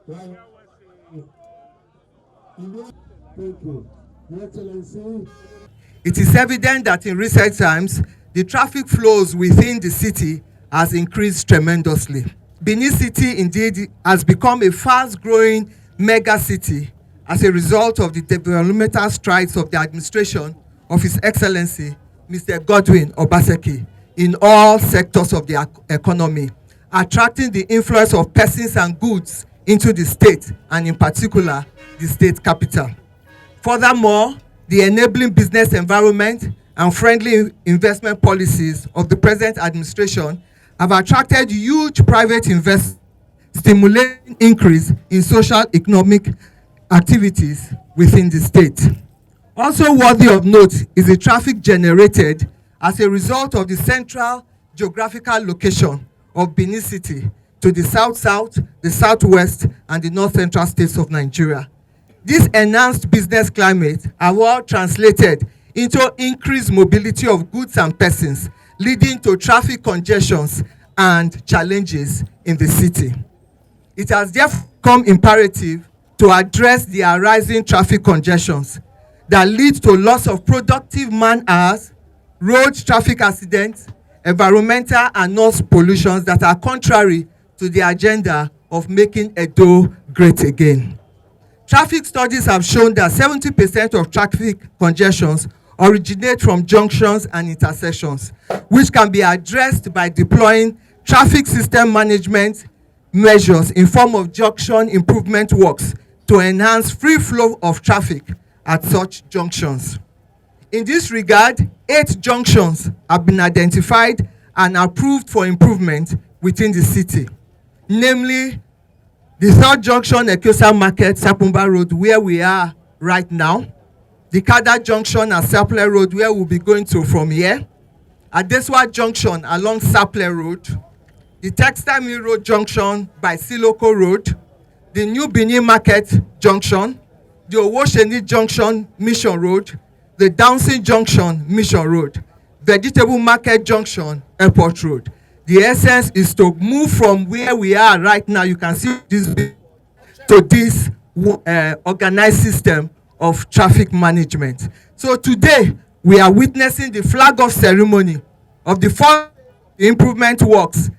Thank you. Your Excellency. It is evident that in recent times, the traffic flows within the city has increased tremendously. Benin City indeed has become a fast-growing mega city as a result of the developmental strides of the administration of His Excellency, Mr. Godwin Obaseki, in all sectors of the economy, attracting the influence of persons and goods into the state, and in particular, the state capital. Furthermore, the enabling business environment and friendly investment policies of the present administration have attracted huge private investment, stimulating increase in social economic activities within the state. Also worthy of note is the traffic generated as a result of the central geographical location of Benin City to the south-south, the southwest, and the north-central states of Nigeria. This enhanced business climate are all translated into increased mobility of goods and persons, leading to traffic congestions and challenges in the city. It has therefore become imperative to address the arising traffic congestions that lead to loss of productive man hours, road traffic accidents, environmental and noise pollutions that are contrary to the agenda of making Edo great again. Traffic studies have shown that 70% of traffic congestions originate from junctions and intersections, which can be addressed by deploying traffic system management measures in form of junction improvement works to enhance free flow of traffic at such junctions. In this regard, 8 junctions have been identified and approved for improvement within the city, namely the third junction, Ekiosa Market, Sapele Road, where we are right now, the Kada Junction at Sapele Road, where we'll be going to from here, Adeswa Junction along Sapele Road, the Textile Mill Road Junction by Siloko Road, the New Benin Market Junction, the Owosheni Junction Mission Road, the Downsing Junction Mission Road, Vegetable Market Junction Airport Road. The essence is to move from where we are right now, you can see this, to this organized system of traffic management. So today, we are witnessing the flag-off ceremony of the first improvement works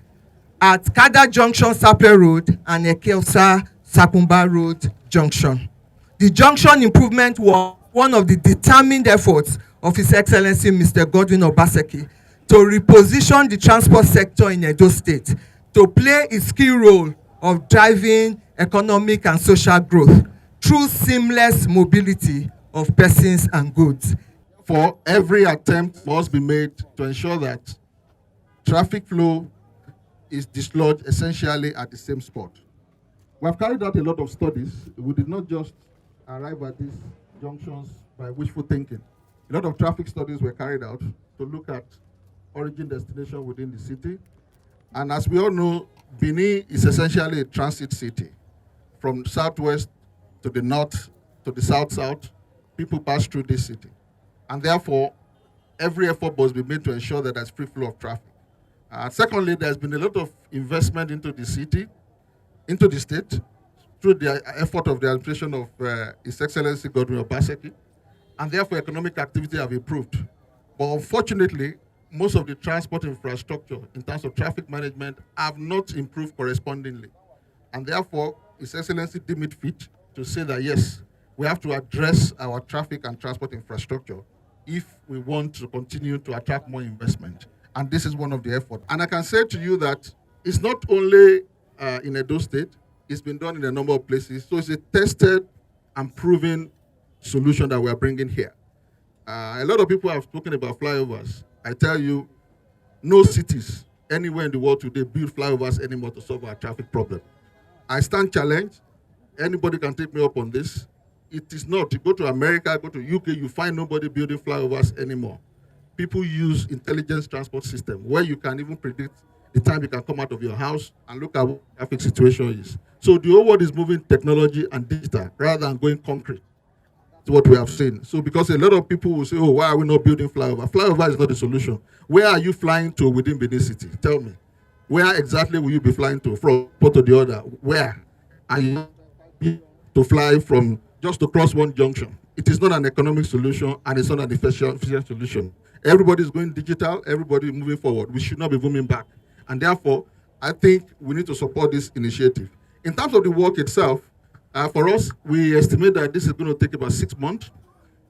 at Kada Junction, Sapele Road, and Ekiosa Sapele Road Junction. The junction improvement was one of the determined efforts of His Excellency Mr. Godwin Obaseki to reposition the transport sector in Edo State to play its key role of driving economic and social growth through seamless mobility of persons and goods. For every attempt must be made to ensure that traffic flow is dislodged essentially at the same spot. We have carried out a lot of studies. We did not just arrive at these junctions by wishful thinking. A lot of traffic studies were carried out to look at origin destination within the city. And as we all know, Benin is essentially a transit city. From southwest to the north to the south-south, people pass through this city. And therefore, every effort must be made to ensure that there's free flow of traffic. Secondly, there's been a lot of investment into the city, into the state, through the effort of the administration of His Excellency Godwin Obaseki, and therefore economic activity have improved. But unfortunately, most of the transport infrastructure in terms of traffic management have not improved correspondingly. And therefore, His Excellency deemed it fit to say that yes, we have to address our traffic and transport infrastructure if we want to continue to attract more investment. And this is one of the efforts. And I can say to you that it's not only in Edo State, it's been done in a number of places. So it's a tested and proven solution that we are bringing here. A lot of people have spoken about flyovers. I tell you, no cities anywhere in the world today build flyovers anymore to solve our traffic problem. I stand challenged. Anybody can take me up on this. It is not. You go to America, go to UK, you find nobody building flyovers anymore. People use intelligence transport system where you can even predict the time you can come out of your house and look at what the traffic situation is. So the whole world is moving technology and digital rather than going concrete. That's what we have seen. So because a lot of people will say, oh, why are we not building flyover? Flyover is not the solution. Where are you flying to within Benin City? Tell me. Where exactly will you be flying to from one to the other? Where? And you to fly from just to cross one junction. It is not an economic solution and it's not an efficient solution. Everybody is going digital, everybody is moving forward. We should not be moving back. And therefore, I think we need to support this initiative. In terms of the work itself, for us, we estimate that this is going to take about 6 months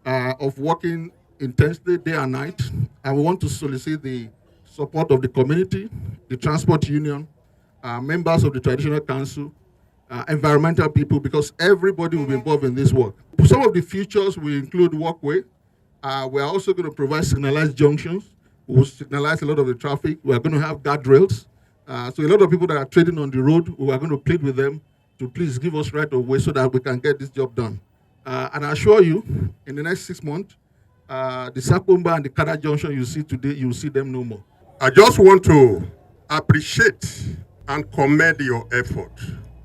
of working intensely day and night. And we want to solicit the support of the community, the transport union, members of the traditional council, environmental people, because everybody will be involved in this work. Some of the features will include walkway. We're also going to provide signalized junctions. We'll signalize a lot of the traffic. We're going to have guardrails. So a lot of people that are trading on the road, we are going to plead with them to please give us right of way so that we can get this job done. And I assure you, in the next 6 months, the Sapele and the Kada Junction you see today, you will see them no more. I just want to appreciate and commend your effort,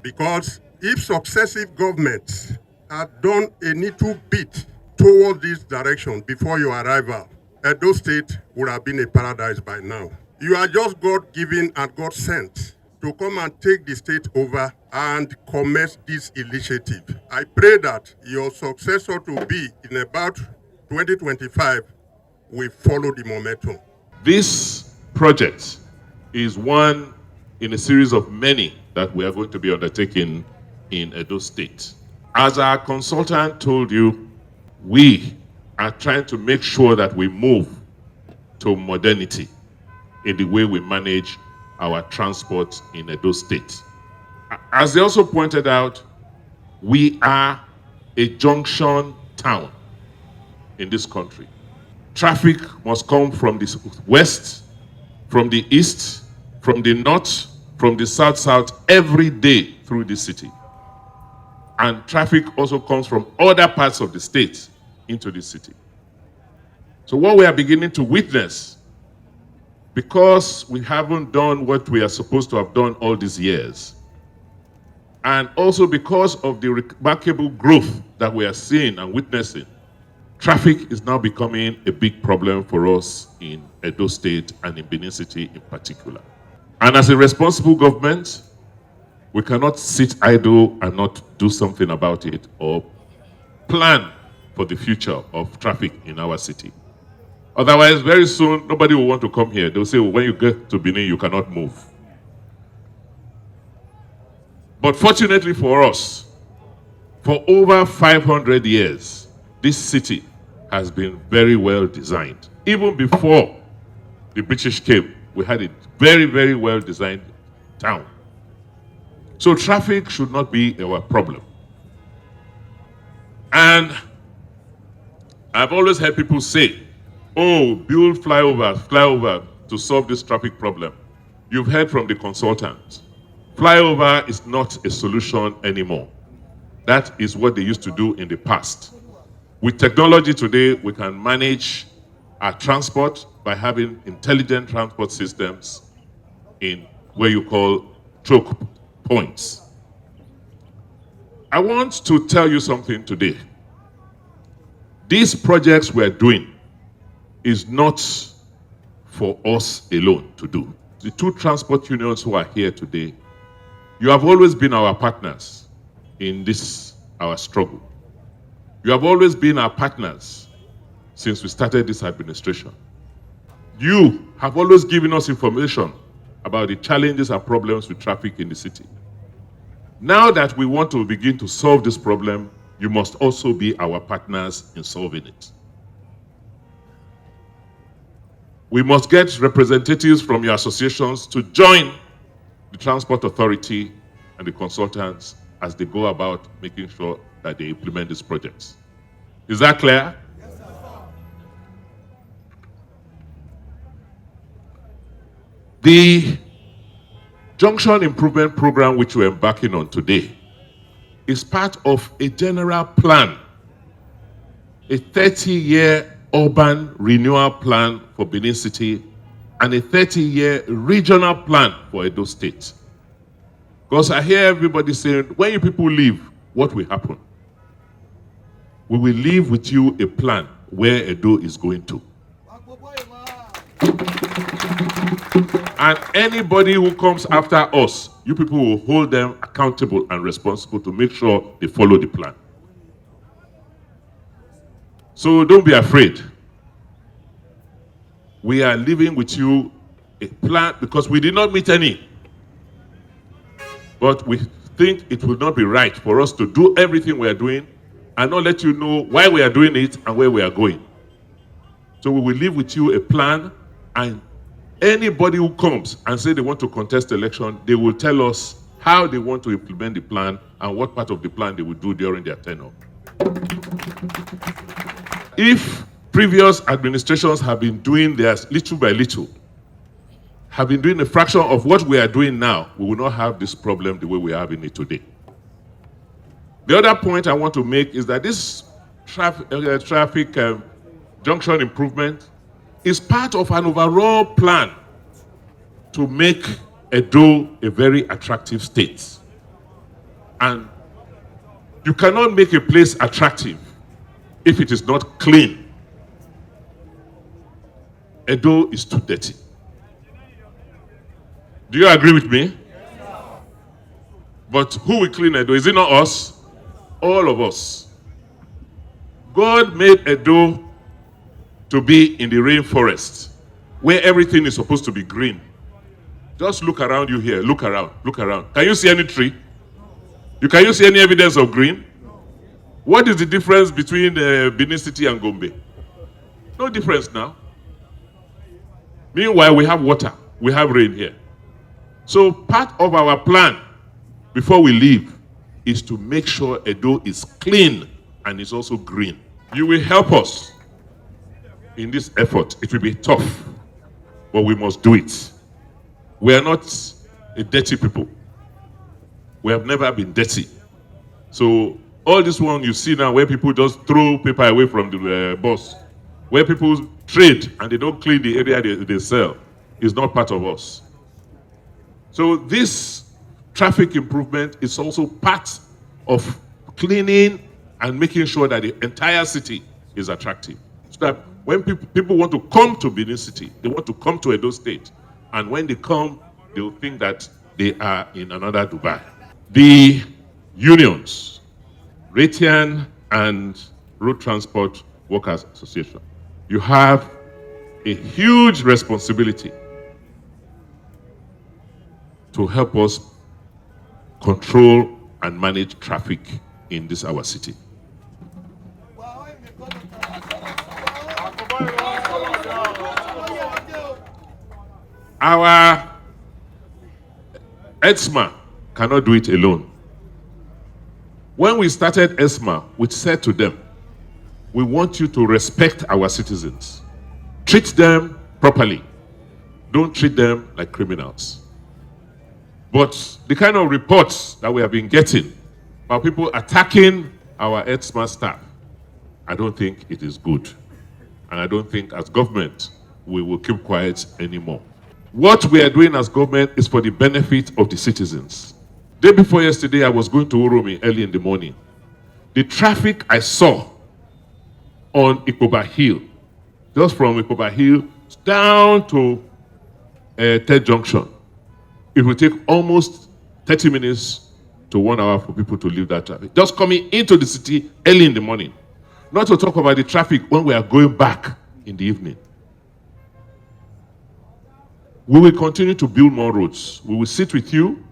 because if successive governments had done a little bit toward this direction before your arrival, Edo State would have been a paradise by now. You are just God-given and God-sent to come and take the state over and commence this initiative. I pray that your successor to be in about 2025 will follow the momentum. This project is one in a series of many that we are going to be undertaking in Edo State. As our consultant told you, we are trying to make sure that we move to modernity in the way we manage our transport in Edo State. As they also pointed out, we are a junction town in this country. Traffic must come from the west, from the east, from the north, from the south every day through the city. And traffic also comes from other parts of the state into the city. So what we are beginning to witness, because we haven't done what we are supposed to have done all these years, and also because of the remarkable growth that we are seeing and witnessing, traffic is now becoming a big problem for us in Edo State and in Benin City in particular. And as a responsible government, we cannot sit idle and not do something about it or plan for the future of traffic in our city. Otherwise, very soon, nobody will want to come here. They'll say, well, when you get to Benin, you cannot move. But fortunately for us, for over 500 years, this city has been very well designed. Even before the British came, we had a very, very well designed town. So traffic should not be our problem. And I've always heard people say, oh, build flyover to solve this traffic problem. You've heard from the consultants. Flyover is not a solution anymore. That is what they used to do in the past. With technology today, we can manage our transport by having intelligent transport systems in what you call choke points. I want to tell you something today. These projects we're doing is not for us alone to do. The two transport unions who are here today, you have always been our partners in this, our struggle. You have always been our partners since we started this administration. You have always given us information about the challenges and problems with traffic in the city. Now that we want to begin to solve this problem, you must also be our partners in solving it. We must get representatives from your associations to join the Transport Authority and the consultants as they go about making sure that they implement these projects. Is that clear? Yes, sir. The Junction Improvement Program, which we're embarking on today, is part of a general plan, a 30-year urban renewal plan for Benin City and a 30-year regional plan for Edo State. Because I hear everybody saying, when you people leave, what will happen? We will leave with you a plan where Edo is going to. And anybody who comes after us, you people will hold them accountable and responsible to make sure they follow the plan. So don't be afraid. We are leaving with you a plan because we did not meet any. But we think it would not be right for us to do everything we are doing and not let you know why we are doing it and where we are going. So we will leave with you a plan, and anybody who comes and say they want to contest the election, they will tell us how they want to implement the plan and what part of the plan they will do during their tenure. If previous administrations have been doing theirs little by little, have been doing a fraction of what we are doing now, we will not have this problem the way we are having it today. The other point I want to make is that this traffic junction improvement is part of an overall plan to make Edo a very attractive state. And you cannot make a place attractive if it is not clean. Edo is too dirty. Do you agree with me? But who will clean Edo? Is it not us? All of us. God made Edo to be in the rainforest, where everything is supposed to be green. Just look around you here. Look around. Look around. Can you see any tree? Can you see any evidence of green? What is the difference between Benin City and Gombe? No difference now. Meanwhile, we have water. We have rain here. So part of our plan before we leave is to make sure Edo is clean and is also green. You will help us in this effort. It will be tough, but we must do it. We are not a dirty people. We have never been dirty. So all this one you see now where people just throw paper away from the bus, where people trade and they don't clean the area they sell, is not part of us. So this traffic improvement is also part of cleaning and making sure that the entire city is attractive. So that when people want to come to Benin City, they want to come to Edo State, and when they come, they will think that they are in another Dubai. The unions, Ratian and Road Transport Workers Association, you have a huge responsibility to help us control and manage traffic in this our city. Our ESMA cannot do it alone. When we started ESMA, we said to them, we want you to respect our citizens. Treat them properly. Don't treat them like criminals. But the kind of reports that we have been getting about people attacking our ESMA staff, I don't think it is good. And I don't think as government, we will keep quiet anymore. What we are doing as government is for the benefit of the citizens. Day before yesterday, I was going to Uromi early in the morning. The traffic I saw on Ikoba Hill, just from Ikoba Hill down to Third Junction, it will take almost 30 minutes to 1 hour for people to leave that traffic. Just coming into the city early in the morning. Not to talk about the traffic when we are going back in the evening. We will continue to build more roads. We will sit with you,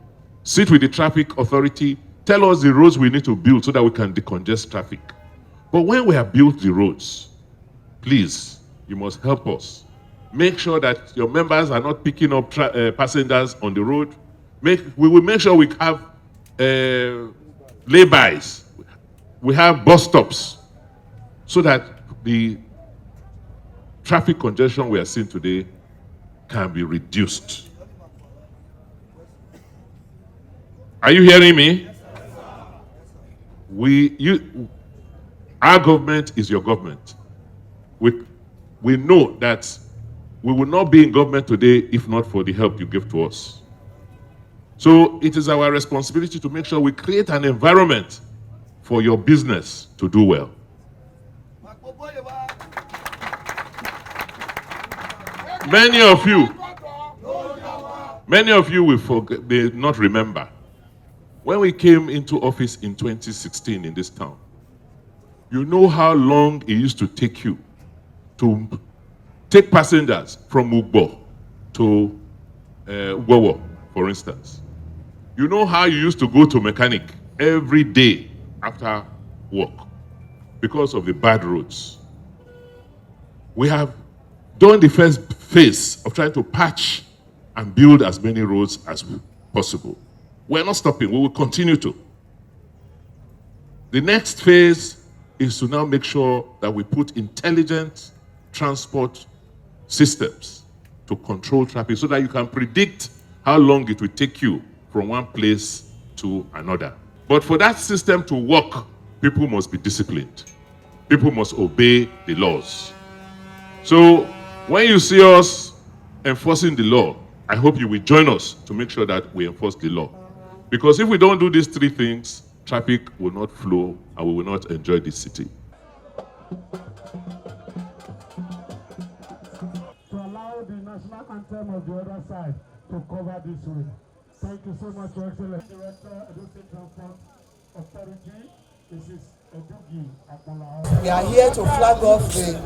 sit with the traffic authority, tell us the roads we need to build so that we can decongest traffic. But when we have built the roads, please, you must help us. Make sure that your members are not picking up passengers on the road. We will make sure we have laybys. We have bus stops so that the traffic congestion we are seeing today can be reduced. Are you hearing me? Our government is your government. We know that we will not be in government today if not for the help you give to us. So it is our responsibility to make sure we create an environment for your business to do well. Many of you Many of you may not remember. When we came into office in 2016 in this town, you know how long it used to take you to take passengers from Ugbo to Wowo, for instance. You know how you used to go to mechanic every day after work because of the bad roads. We have done the first phase of trying to patch and build as many roads as possible. We're not stopping, we will continue to. The next phase is to now make sure that we put intelligent transport systems to control traffic so that you can predict how long it will take you from one place to another. But for that system to work, people must be disciplined. People must obey the laws. So when you see us enforcing the law, I hope you will join us to make sure that we enforce the law. Because if we don't do these three things, traffic will not flow and we will not enjoy this city. To allow the national anthem of the other side to cover this way. Thank you so much, Your Excellency. Director, Edo State Transport Authority. This is we are here to flag off the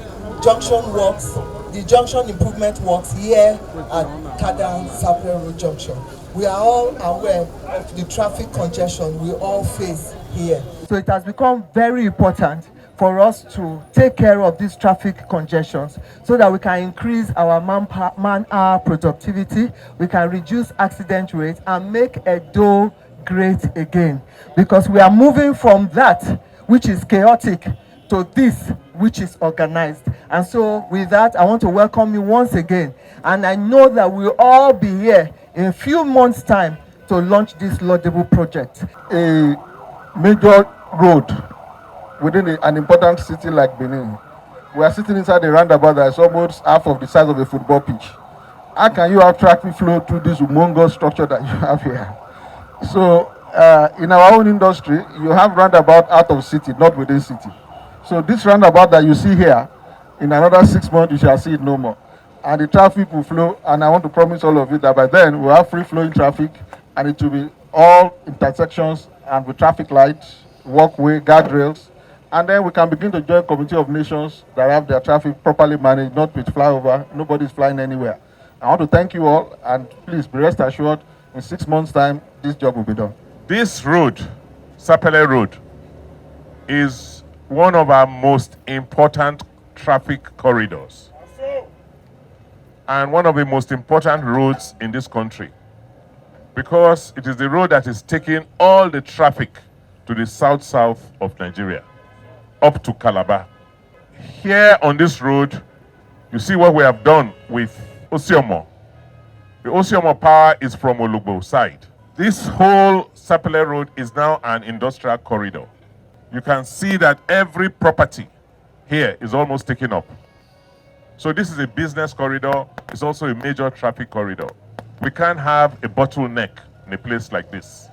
junction works, the junction improvement works here at Kada Sapele Road Junction. We are all aware of the traffic congestion we all face here. So it has become very important for us to take care of these traffic congestions so that we can increase our man-hour productivity, we can reduce accident rates and make Edo great again. Because we are moving from that which is chaotic to this which is organized. And so with that, I want to welcome you once again. And I know that we'll all be here in a few months' time to launch this laudable project. A major road within an important city like Benin. We are sitting inside a roundabout that is almost half of the size of a football pitch. How can you have traffic flow through this humongous structure that you have here? So in our own industry, you have roundabout out of city, not within city. So this roundabout that you see here, in another 6 months, you shall see it no more. And the traffic will flow, and I want to promise all of you that by then, we'll have free-flowing traffic, and it will be all intersections and with traffic lights, walkway, guardrails, and then we can begin to join Community of Nations that have their traffic properly managed, not with flyover. Nobody's flying anywhere. I want to thank you all, and please be rest assured, in 6 months' time, this job will be done. This road, Sapele Road, is one of our most important traffic corridors and one of the most important roads in this country because it is the road that is taking all the traffic to the south of Nigeria, up to Calabar. Here on this road, you see what we have done with Osiomo. The Osiomo power is from Olugbo side. This whole Sapele Road is now an industrial corridor. You can see that every property here is almost taken up. So this is a business corridor. It's also a major traffic corridor. We can't have a bottleneck in a place like this.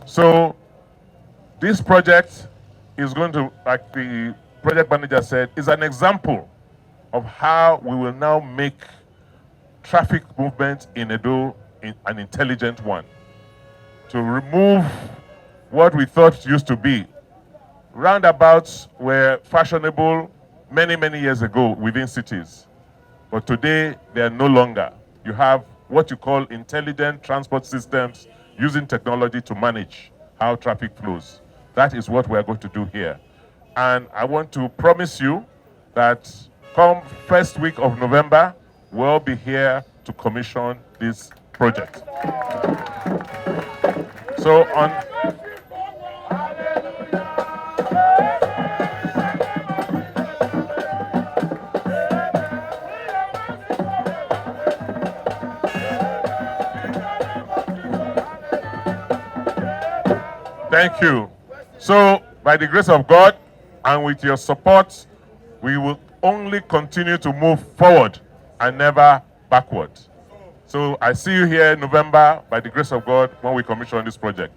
So this project is going to, like the project manager said, is an example of how we will now make traffic movement in Edo an intelligent one. To remove what we thought used to be. Roundabouts were fashionable many years ago within cities. But today, they are no longer. You have what you call intelligent transport systems using technology to manage how traffic flows. That is what we're going to do here. And I want to promise you that come first week of November, we'll be here to commission this project. So on thank you. So by the grace of God and with your support, we will only continue to move forward and never backward. So I see you here in November by the grace of God when we commission this project.